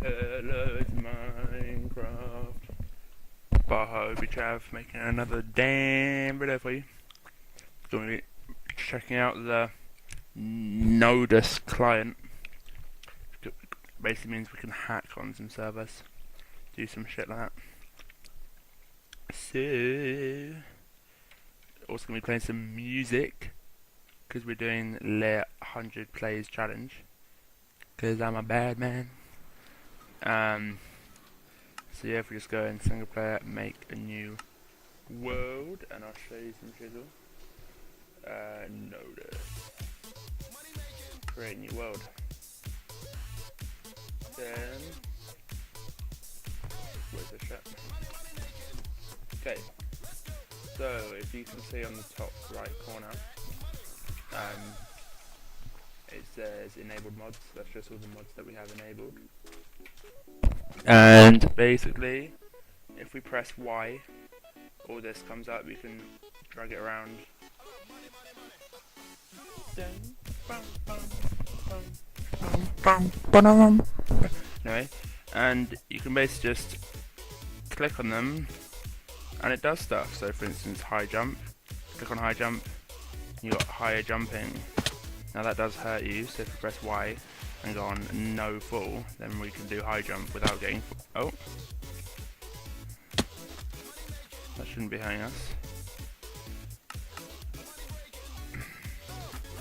Hello, it's Minecraft. Baho Chav making another damn video for you. Going to be checking out the NODUS client. Basically means we can hack on some servers, do some shit like that. So, also going to be playing some music because we're doing the 100 plays challenge. Because I'm a bad man. So yeah, if we just go in single player, make a new world, and I'll show you some chisel. NODUS. Create new world. Then, where's the shit? Okay. So if you can see on the top right corner, it says enabled mods. That's just all the mods that we have enabled. And basically, if we press Y, all this comes up. We can drag it around. Anyway, and you can basically just click on them, and it does stuff. So, for instance, high jump. Click on high jump, you got higher jumping. Now that does hurt you. So if you press Y and go on no fall, then we can do high jump without getting. Oh, that shouldn't be hurting us.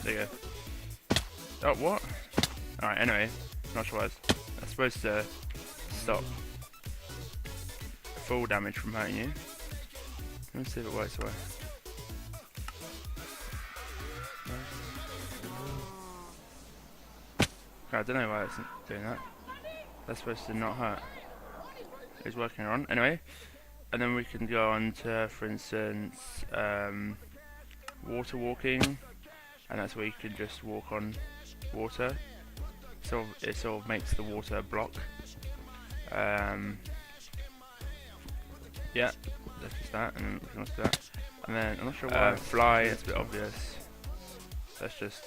There you go. Oh, what? Alright, anyway, not sure what that's supposed to stop fall damage from hurting you. Let's see if it works away. I don't know why it's doing that. That's supposed to not hurt. It's working on. Anyway, and then we can go on to, for instance, water walking, and that's where you can just walk on water. So it sort of makes the water a block. Yeah, that's just that, and then we can also do that. And then I'm not sure why fly. It's a bit obvious. That's just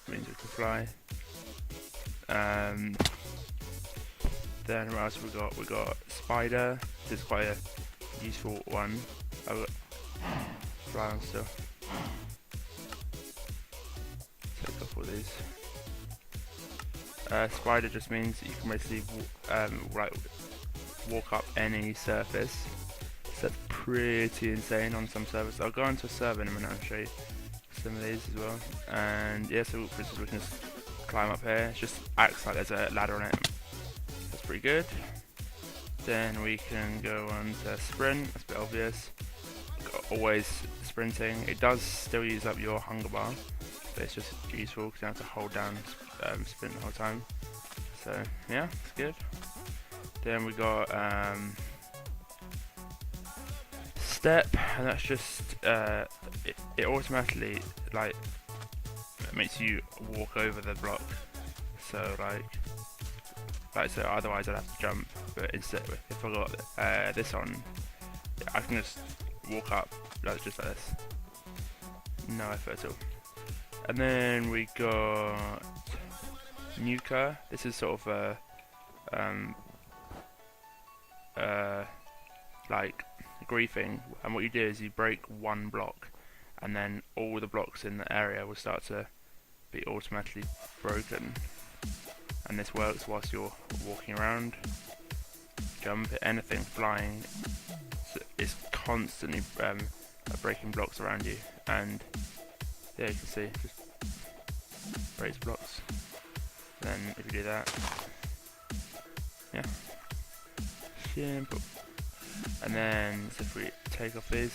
means we can fly. Then what else we got? We got spider. This is quite a useful one. I've got fly on still. Take off all these. Spider just means that you can basically walk up any surface. So that's pretty insane on some servers. I'll go into a server in a minute and show you some of these as well. And yeah, so for instance we can just climb up here. It just acts like there's a ladder on it. That's pretty good. Then we can go on to sprint. That's a bit obvious. Always sprinting. It does still use up your hunger bar, but it's just useful because you have to hold down sprint the whole time. So yeah, it's good. Then we got step, and that's just it automatically makes you walk over the block. So so otherwise I'd have to jump, but instead if I got this on, I can just walk up just like this, no effort at all. And then we got nuker. This is sort of like griefing, and what you do is you break one block, and then all the blocks in the area will start to be automatically broken. And this works whilst you're walking around. Jump, anything flying, so it's constantly breaking blocks around you. And yeah, you can see, just breaks blocks. Then if you do that, yeah, simple. And then so if we take off these,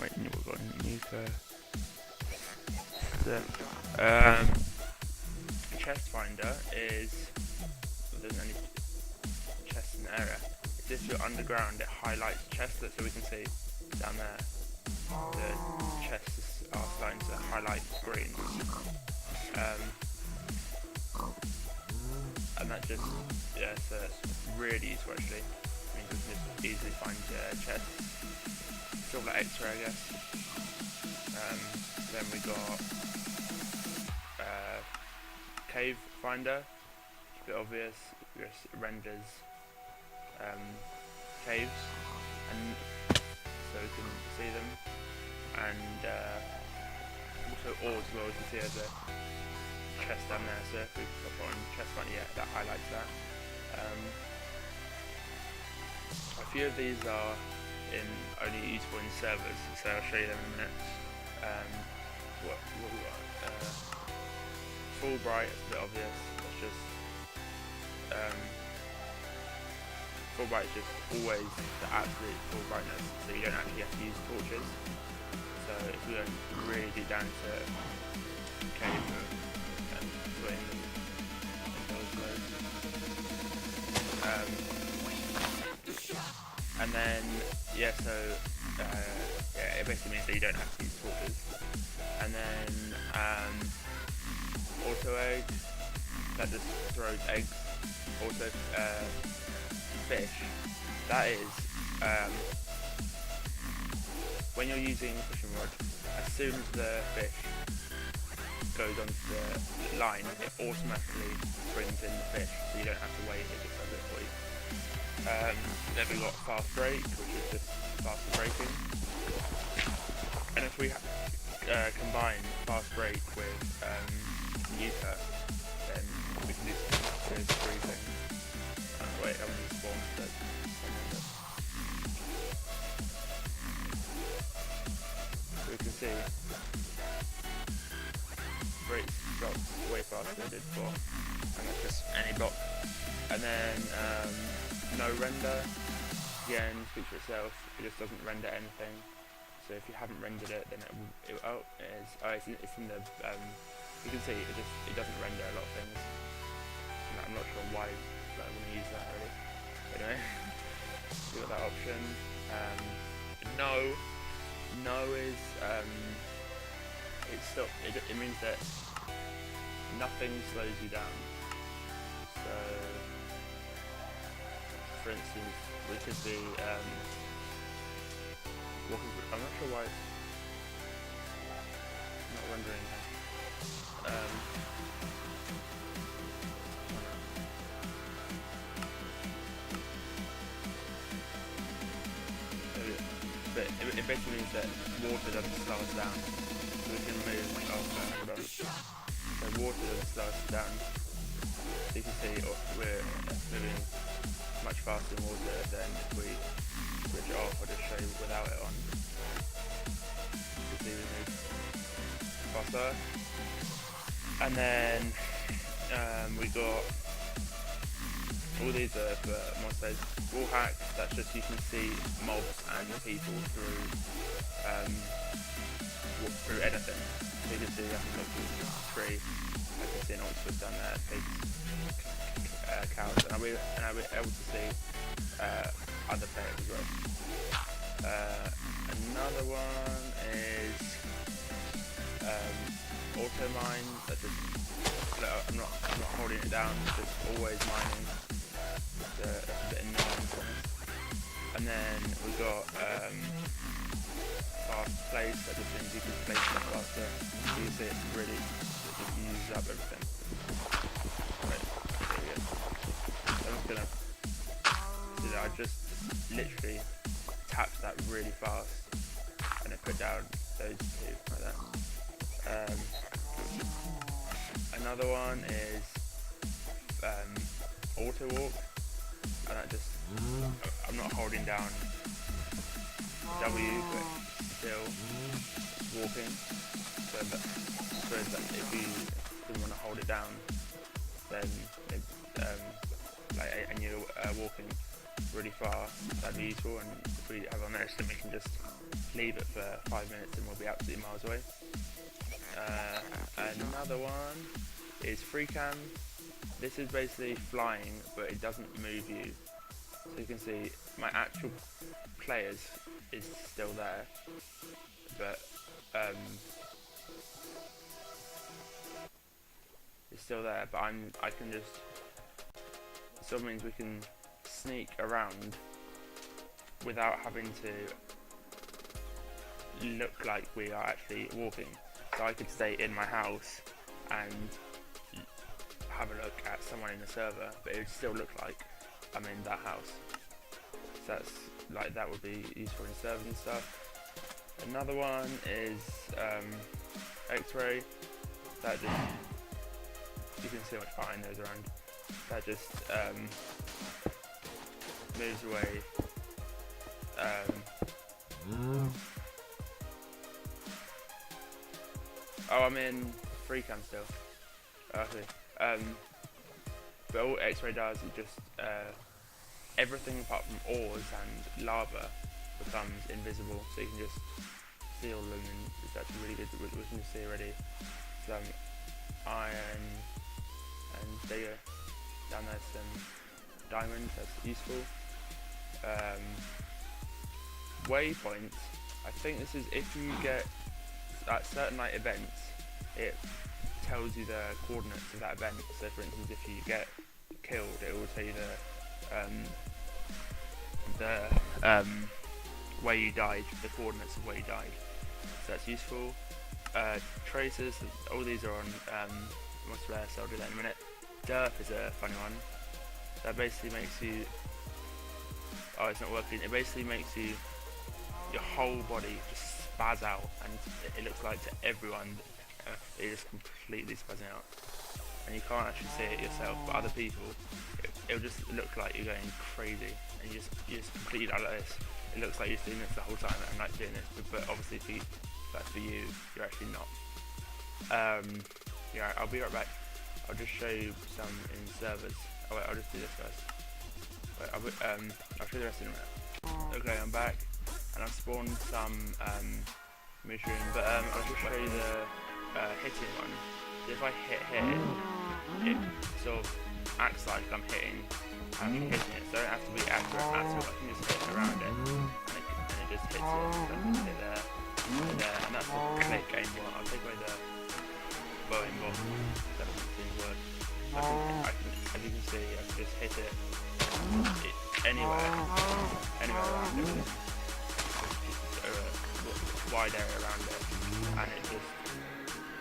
wait, we've got nuker. So, chest finder is, well, there's any chests in the area. It's if you're underground, it highlights chests, so we can see down there the chests are starting to highlight green. And that just, yeah, so it's really useful actually. It means we can just easily find chests. Sort of like X-ray, I guess. Then we got cave finder. bit obvious. It just renders caves, and so we can see them, and also ores as well. We can see there's a chest down there, so if we pop on chest front, yeah, that highlights that. A few of these are only useful in servers, so I'll show you them in a minute. What we got? Full bright, it's a bit obvious. That's just full bright is just always the absolute full brightness, so you don't actually have to use torches. So if we don't really deep down to cave and put in those loads. And then yeah, so yeah, it basically means that you don't have to use torches. And then auto egg, that just throws eggs. Also fish, that is when you're using a fishing rod, as soon as the fish goes onto the line, it automatically brings in the fish, so you don't have to wait, it just does it for you. Then we got fast break, which is just faster breaking. And if we combine fast break with Nuka, then we can do those three things. Wait, I want to spawn instead. So we can see breaks blocks way faster than it did before, and that's just any block. And then no render, again, speaks for itself. It just doesn't render anything. So if you haven't rendered it, then it's in the you can see it doesn't render a lot of things. I'm not sure why I want to use that really. Anyway, we got that option. No is it means that nothing slows you down. So for instance, we could be walking through, I'm not sure why it's not rendering. But it basically means that water doesn't slow us down, so we can move. Hold on. So water doesn't slow us down. So you can see we're moving much faster in water than if we switch it off. I'll just show you without it on. You can see we move faster. And then we got all these are for monsters. Wall hack, that's just you can see mobs and people through anything. So you can see I can look through the tree, I can see an octopus down there, pigs, cows, and I'll be able to see other players as well. Another one is auto mine, that just I'm not holding it down, just always mining. That's a bit annoying. And then we got fast place, that just means you can place stuff faster. So you see it really just uses up everything. Right, there we go. So I'm just gonna do that. I just literally tapped that really fast and it put down those two like that. Another one is auto walk, and that just I'm not holding down W, but still walking. So that if you didn't want to hold it down, then it, and you're walking really far, that'd be useful. And if we have on there, then we can just leave it for 5 minutes and we'll be absolutely miles away. Another one is free cam. This is basically flying, but it doesn't move you. So you can see my actual players is still there, but it's still there. But I can just. So it means we can sneak around without having to look like we are actually walking. So I could stay in my house and have a look at someone in the server, but it would still look like I'm in that house. So that's like, that would be useful in servers and stuff. Another one is X-ray. That just, you can see how much fine there's around. That just moves away. Oh, I'm in free cam still. Okay. But all X-ray does is just everything apart from ores and lava becomes invisible, so you can just see all of them, and it's actually really good. We can see already some iron, and there you go. Down there's some diamonds, that's useful. Waypoints, I think this is if you get at certain night events, it tells you the coordinates of that event. So for instance, if you get killed, it will tell you the where you died, the coordinates of where you died. So that's useful. Traces, all these are on most rare, so I'll do that in a minute. Derp is a funny one. That basically makes you, oh, it's not working. It basically makes you, your whole body just spaz out, and it looks like to everyone it is completely spazzing out, and you can't actually see it yourself, but other people, it'll just look like you're going crazy, and you just completely like this. It looks like you're doing this the whole time, and like doing this, but obviously if that's for you, you're actually not. Yeah, I'll be right back. I'll just show you some in servers. Oh wait, I'll just do this first. Wait, I'll show you the rest in a minute. Okay, I'm back, and I've spawned some mushroom, but I'll just show you the hitting one. So if I hit here, it sort of acts like I'm hitting it, so I don't have to be accurate at all. I can just hit around it, and it just hits it. So I can hit there, and that's the click aimbot. I'll take away the bow aimbot. That doesn't seem to work. I can, as you can see, I can just hit it anywhere around it. Just a wide area around it, and it just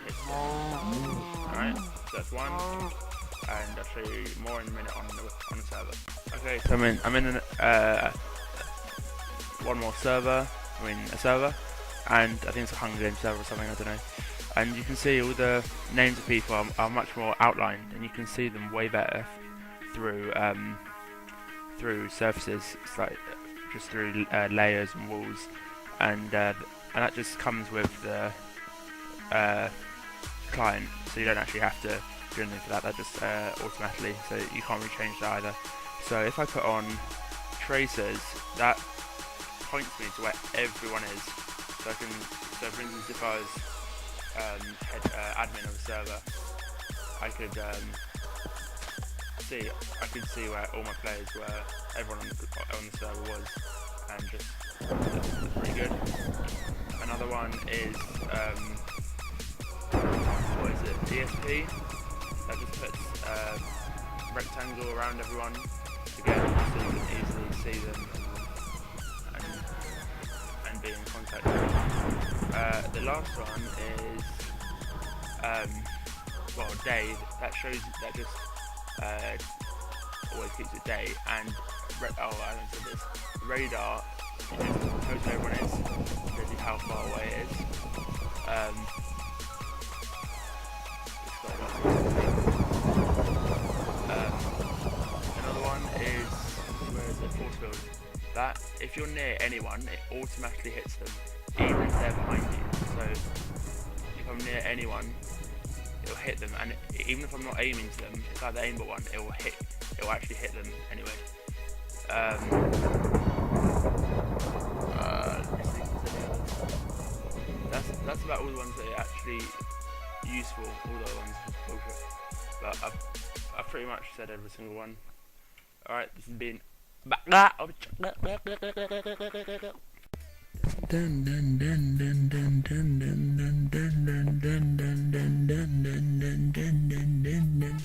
hits it. Alright, so that's one. And I'll show you more in a minute on the server. Okay, so I'm in one more server. I'm in a server, and I think it's a Hunger Games server or something, I don't know. And you can see all the names of people are much more outlined, and you can see them way better through surfaces. It's like just through layers and walls, and that just comes with the client, so you don't actually have to do anything for that. That just automatically, so you can't really change that either. So if I put on tracers, that points me to where everyone is. So for instance, if I was admin of a server, I could see where all my players were, everyone on the server was, and just that's pretty good. Another one is what is it? ESP. That just puts a rectangle around everyone together, so you can easily see them and be in contact with them. The last one is well, day. That shows, that just always keeps it day. And I haven't said this. Radar, it just knows where everyone is, shows you how far away it is. Another one is, where is it? Force field. That, if you're near anyone, it automatically hits them, even if they're behind you. So if I'm near anyone, it'll hit them, and even if I'm not aiming to them, it's like the aimbot one, it will actually hit them anyway. That's about all the ones that are actually useful. All the other ones are bullshit. But I've pretty much said every single one. Alright, this has been dun dun dun dun dun dun dun dun dun dun dun dun dun dun dun dun dun dun.